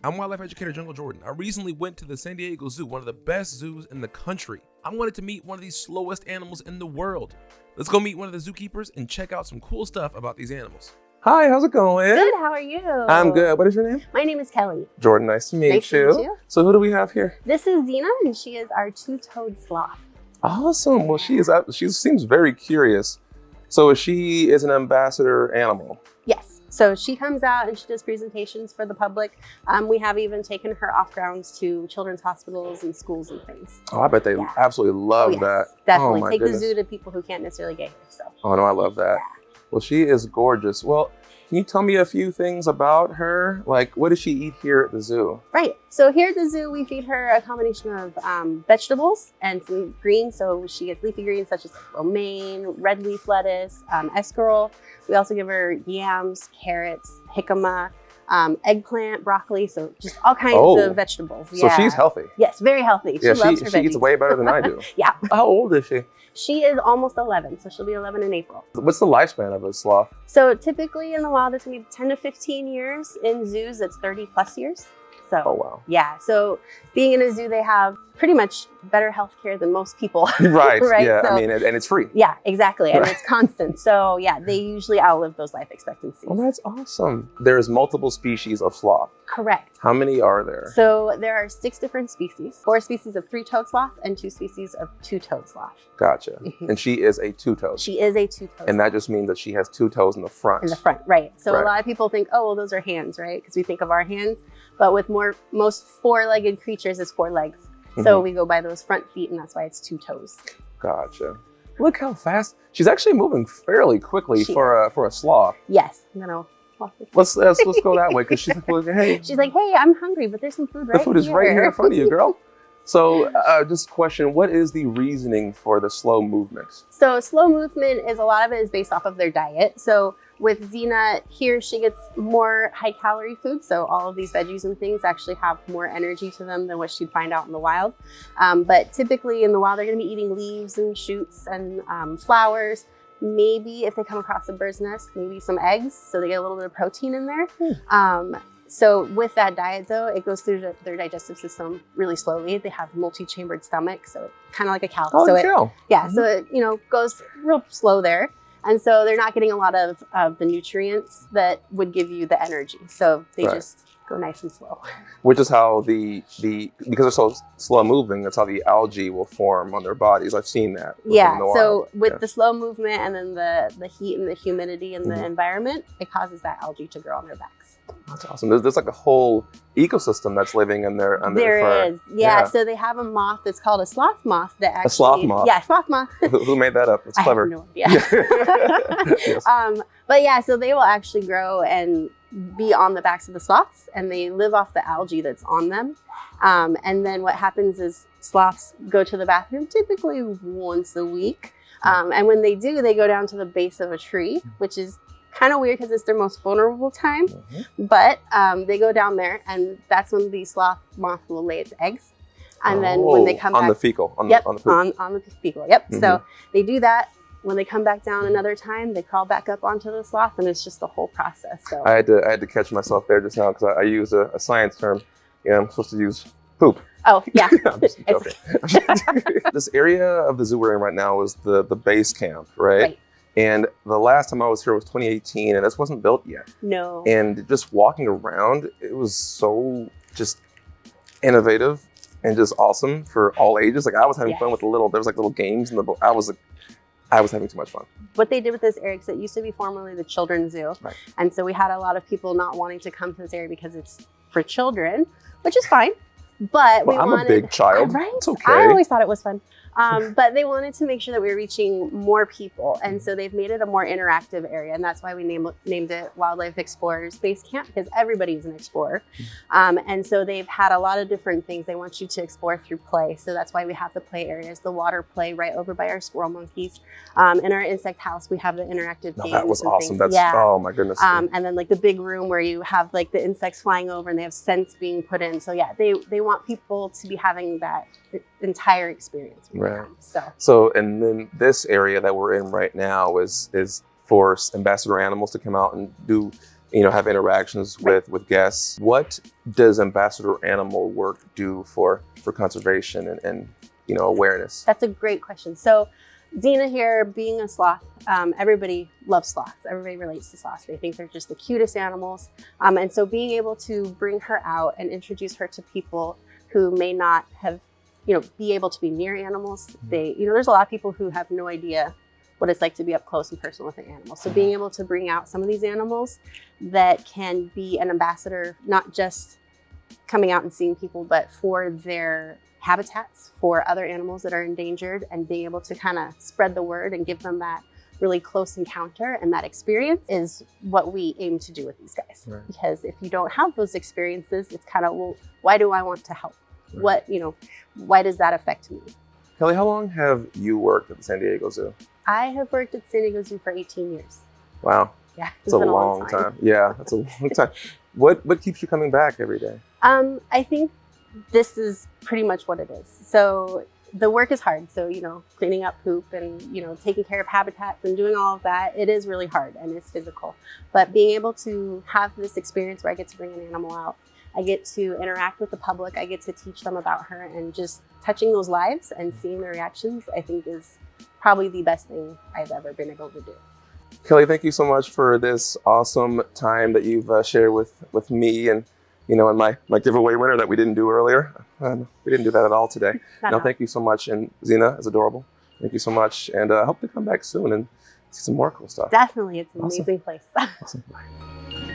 I'm wildlife educator Jungle Jordan. I recently went to the San Diego Zoo, one of the best zoos in the country. I wanted to meet one of these slowest animals in the world. Let's go meet one of the zookeepers and check out some cool stuff about these animals. Hi, how's it going? Good, how are you? I'm good. What is your name? My name is Kelly. Jordan, nice to meet you. Nice to meet you. So who do we have here? This is Zena, and she is our two-toed sloth. Awesome. Well, she seems very curious. So she is an ambassador animal. Yes. So she comes out and she does presentations for the public. We have even taken her off grounds to children's hospitals and schools and things. Oh, I bet they absolutely love that. Definitely. Oh, Take the zoo to people who can't necessarily get here. So. Oh, no, I love that. Yeah. Well, she is gorgeous. Well, can you tell me a few things about her? Like, what does she eat here at the zoo? Right. So here at the zoo, we feed her a combination of vegetables and some greens. So she gets leafy greens such as romaine, red leaf lettuce, escarole. We also give her yams, carrots, jicama, eggplant, broccoli. So just all kinds of vegetables. So she's healthy. Yes, very healthy. She loves her veggies. She eats way better than I do. Yeah. How old is she? She is almost 11, so she'll be 11 in April. What's the lifespan of a sloth? So typically in the wild, it's gonna be 10 to 15 years. In zoos, it's 30 plus years. So, oh, wow. Yeah, so being in a zoo, they have pretty much better healthcare than most people. Right, right? Yeah, so, I mean, and it's free. Yeah, exactly, and it's constant. So yeah, they usually outlive those life expectancies. Oh, that's awesome. There's multiple species of sloth. Correct. How many are there? So there are 6 different species, 4 species of 3-toed sloth and 2 species of 2-toed sloth. Gotcha. And she is a 2-toed. She is a 2-toed. And that just means that she has 2 toes in the front. In the front, right. So a lot of people think, oh, well, those are hands, right? Because we think of our hands. But with most 4-legged creatures is 4 legs. So we go by those front feet, and that's why it's 2 toes. Gotcha. Look how fast. She's actually moving fairly quickly for a sloth. Yes. I'm gonna walk this let's go that way, because she's like, hey. She's like, hey, I'm hungry, but there's some food right here. The food is right here in front of you, girl. So just a question, what is the reasoning for the slow movement? So slow movement is, a lot of it is based off of their diet. So with Zena here, she gets more high calorie food. So all of these veggies and things actually have more energy to them than what she'd find out in the wild. But typically in the wild, they're gonna be eating leaves and shoots and flowers. Maybe if they come across a bird's nest, maybe some eggs. So they get a little bit of protein in there. So with that diet though, it goes through their digestive system really slowly. They have multi-chambered stomach, so kind of like a cow. Oh, so cow. So it goes real slow there. And so they're not getting a lot of the nutrients that would give you the energy. So they just go nice and slow. Which is how because they're so slow moving, that's how the algae will form on their bodies. I've seen that. Yeah, so with the slow movement and then the heat and the humidity in the environment, it causes that algae to grow on their backs. That's awesome. There's like a whole ecosystem that's living in their fur. There is. Yeah, so they have a moth that's called a sloth moth that actually... A sloth moth? Yeah, sloth moth. Who made that up? It's clever. I have no idea. Yes. But yeah, so they will actually grow and be on the backs of the sloths, and they live off the algae that's on them. And then what happens is sloths go to the bathroom typically once a week. And when they do, they go down to the base of a tree, which is kind of weird because it's their most vulnerable time. But they go down there, and that's when the sloth moth will lay its eggs. And then when they come back... On the fecal. On the poop. on the fecal, yep. So they do that. When they come back down another time, they crawl back up onto the sloth, and it's just the whole process. So I had to catch myself there just now, because I used a science term. Yeah, I'm supposed to use poop. Oh, yeah. I'm just joking. This area of the zoo we're in right now is the base camp, right? And the last time I was here was 2018, and this wasn't built yet. No. And just walking around, it was so just innovative and just awesome for all ages. Like I was having fun with there was like little games, and I was having too much fun. What they did with this area, because it used to be formerly the children's zoo. Right. And so we had a lot of people not wanting to come to this area because it's for children, which is fine. But I'm a big child. Right? It's okay. I always thought it was fun. But they wanted to make sure that we were reaching more people. And so they've made it a more interactive area. And that's why we named it Wildlife Explorers Base Camp, because everybody's an explorer. And so they've had a lot of different things they want you to explore through play. So that's why we have the play areas, the water play right over by our squirrel monkeys. In our insect house, we have the interactive games. That was awesome. Things. Oh my goodness. And then like the big room where you have like the insects flying over and they have scents being put in. So yeah, they want people to be having that entire experience. Right. So and then this area that we're in right now is for ambassador animals to come out and do have interactions with guests. What does ambassador animal work do for conservation and awareness? That's a great question. So Xena here, being a sloth, everybody loves sloths. Everybody relates to sloths. They think they're just the cutest animals. And so being able to bring her out and introduce her to people who may not have, be able to be near animals. There's a lot of people who have no idea what it's like to be up close and personal with an animal. So being able to bring out some of these animals that can be an ambassador, not just coming out and seeing people, but for their habitats, for other animals that are endangered, and being able to kind of spread the word and give them that really close encounter and that experience is what we aim to do with these guys. Right. Because if you don't have those experiences, it's kind of, well, why do I want to help? Right. Why does that affect me? Kelly, how long have you worked at the San Diego Zoo? I have worked at San Diego Zoo for 18 years. Wow. Yeah, it's a long time. Yeah, that's a long time. What keeps you coming back every day? I think this is pretty much what it is. So the work is hard. So, cleaning up poop and, taking care of habitats and doing all of that, it is really hard and it's physical. But being able to have this experience where I get to bring an animal out, I get to interact with the public, I get to teach them about her, and just touching those lives and seeing their reactions, I think is probably the best thing I've ever been able to do. Kelly, thank you so much for this awesome time that you've shared with me and my giveaway winner that we didn't do earlier. We didn't do that at all today. Thank you so much. And Xena is adorable. Thank you so much. And I hope to come back soon and see some more cool stuff. Definitely. It's an amazing place. Awesome. Bye.